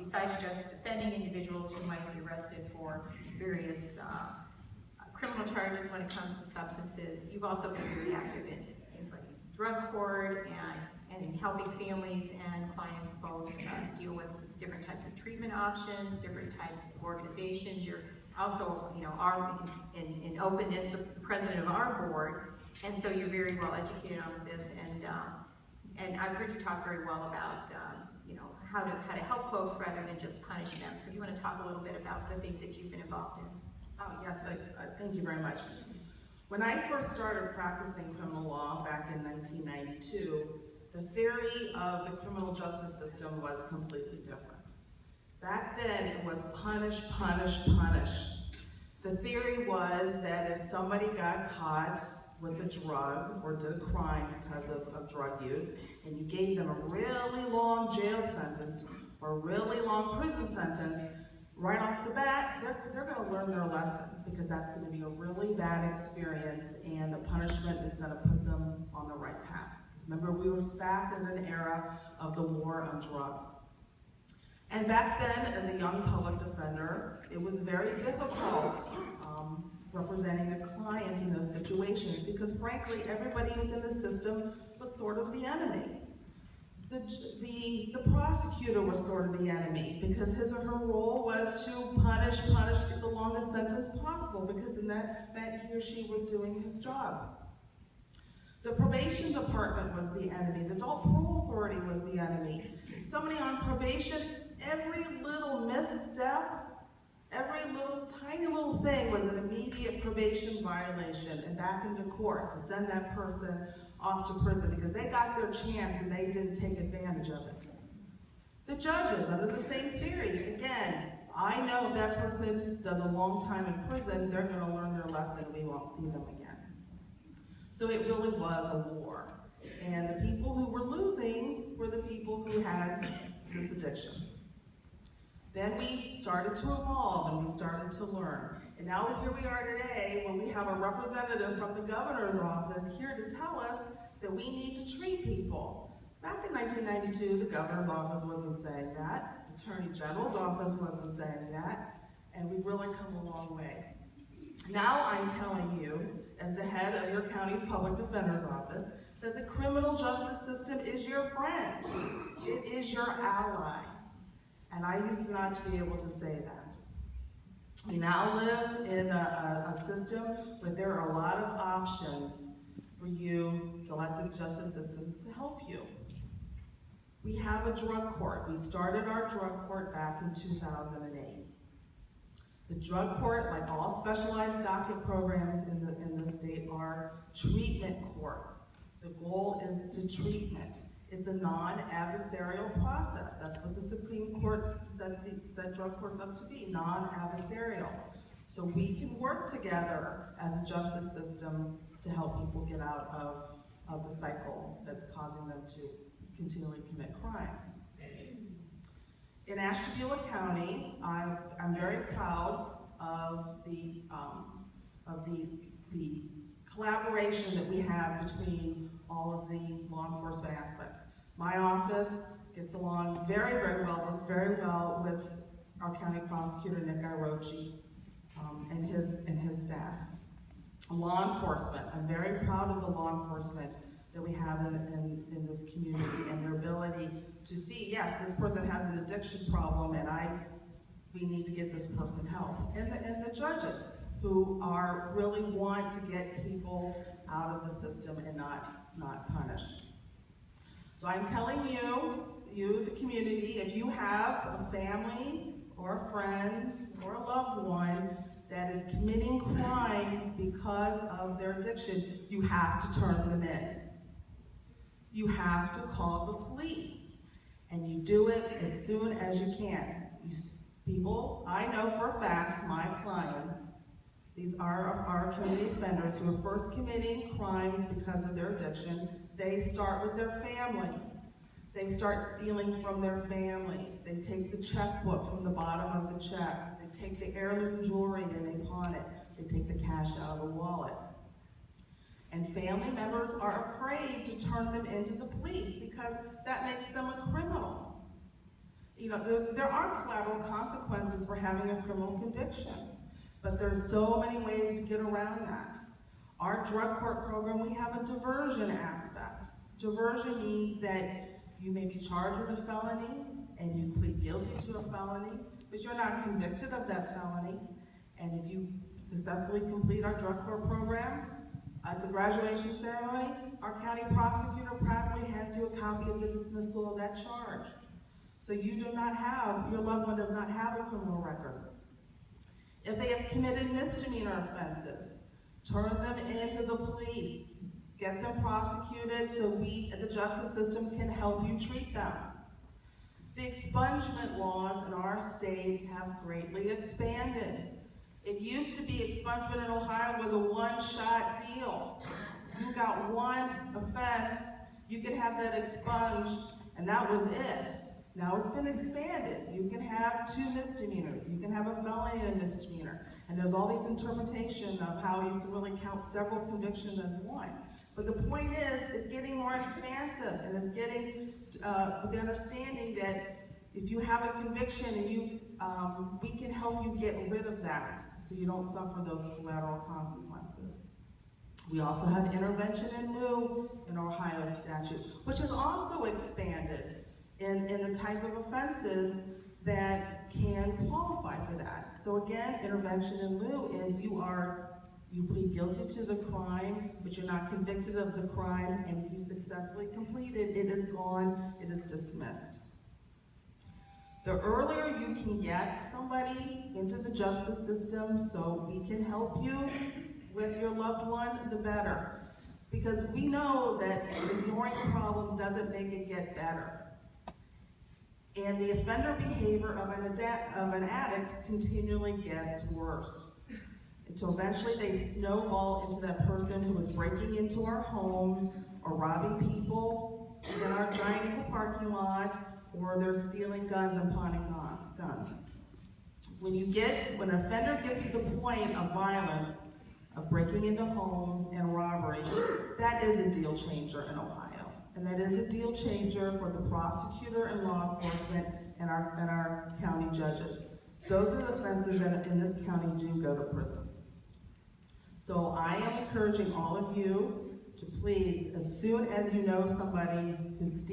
besides just defending individuals who might be arrested for various criminal charges when it comes to substances, you've also been very active in things like drug court and helping families and clients both deal with different types of treatment options, different types of organizations. You're also, in openness, the president of our board, and so you're very well educated on this. And I've heard you talk very well about, how to help folks rather than just punish them. So do you want to talk a little bit about the things that you've been involved in? Oh, yes, thank you very much. When I first started practicing criminal law back in 1992, the theory of the criminal justice system was completely different. Back then, it was punish, punish, punish. The theory was that if somebody got caught with a drug or did a crime because of drug use, and you gave them a really long jail sentence or a really long prison sentence, right off the bat, they're going to learn their lesson, because that's going to be a really bad experience, and the punishment is going to put them on the right path. Because remember, we were back in an era of the war on drugs. And back then, as a young public defender, it was very difficult representing a client in those situations, because frankly, everybody within the system was sort of the enemy. The prosecutor was sort of the enemy, because his or her role was to punish, get the longest sentence possible, because then that meant he or she was doing his job. The probation department was the enemy. The adult parole authority was the enemy. Somebody on probation, every little misstep, every little tiny little thing was an immediate probation violation and back into court to send that person off to prison, because they got their chance and they didn't take advantage of it. The judges, under the same theory, again, I know if that person does a long time in prison, they're going to learn their lesson and we won't see them again. So it really was a war. And the people who were losing were the people who had this addiction. Then we started to evolve and we started to learn. And now here we are today, when we have a representative from the governor's office here to tell us that we need to treat people. Back in 1992, the governor's office wasn't saying that. The attorney general's office wasn't saying that. And we've really come a long way. Now I'm telling you, as the head of your county's public defender's office, that the criminal justice system is your friend. It is your ally. And I used not to be able to say that. We now live in a system where there are a lot of options for you to let the justice system to help you. We have a drug court. We started our drug court back in 2008. The drug court, like all specialized docket programs in the state, are treatment courts. The goal is to treatment. It's a non-adversarial process. That's what the Supreme Court set drug courts up to be, non-adversarial. So we can work together as a justice system to help people get out of the cycle that's causing them to continually commit crimes. In Ashtabula County, I'm very proud of the collaboration that we have between all of the law enforcement aspects. My office gets along very, very well, works very well with our County Prosecutor Nick Iarocci and his staff. Law enforcement, I'm very proud of the law enforcement that we have in this community and their ability to see, yes, this person has an addiction problem and we need to get this person help. And the judges who really want to get people out of the system and not punish. So I'm telling you, the community, if you have a family or a friend or a loved one that is committing crimes because of their addiction, you have to turn them in. You have to call the police, and you do it as soon as you can. People, I know for a fact, my clients, these are our community offenders who are first committing crimes because of their addiction. They start with their family. They start stealing from their families. They take the checkbook from the bottom of the check. They take the heirloom jewelry and they pawn it. They take the cash out of the wallet. And family members are afraid to turn them into the police because that makes them a criminal. You know, there are collateral consequences for having a criminal conviction, but there's so many ways to get around that. Our drug court program, we have a diversion aspect. Diversion means that you may be charged with a felony and you plead guilty to a felony, but you're not convicted of that felony. And if you successfully complete our drug court program, at the graduation ceremony, our county prosecutor proudly hands you a copy of the dismissal of that charge. So you do not have, your loved one does not have a criminal record. If they have committed misdemeanor offenses, turn them into the police, get them prosecuted so we, the justice system, can help you treat them. The expungement laws in our state have greatly expanded. It used to be expungement in Ohio was a one-shot deal. You got one offense, you could have that expunged, and that was it. Now it's been expanded. You can have 2 misdemeanors. You can have a felony and a misdemeanor. And there's all these interpretation of how you can really count several convictions as one. But the point is, it's getting more expansive, and it's getting with the understanding that if you have a conviction and you, we can help you get rid of that so you don't suffer those collateral consequences. We also have intervention in lieu in Ohio statute, which has also expanded in the type of offenses that can qualify for that. So again, intervention in lieu is you plead guilty to the crime, but you're not convicted of the crime, and if you successfully complete it, it is gone, it is dismissed. The earlier you can get somebody into the justice system so we can help you with your loved one, the better. Because we know that ignoring a problem doesn't make it get better. And the offender behavior of an addict continually gets worse. Until eventually they snowball into that person who is breaking into our homes or robbing people in our giant Eagle parking lot, or they're stealing guns and pawning guns. When an offender gets to the point of violence, of breaking into homes and robbery, that is a deal changer in Ohio. And that is a deal changer for the prosecutor and law enforcement and our county judges. Those are the offenses that in this county do go to prison. So I am encouraging all of you to please, as soon as you know somebody who's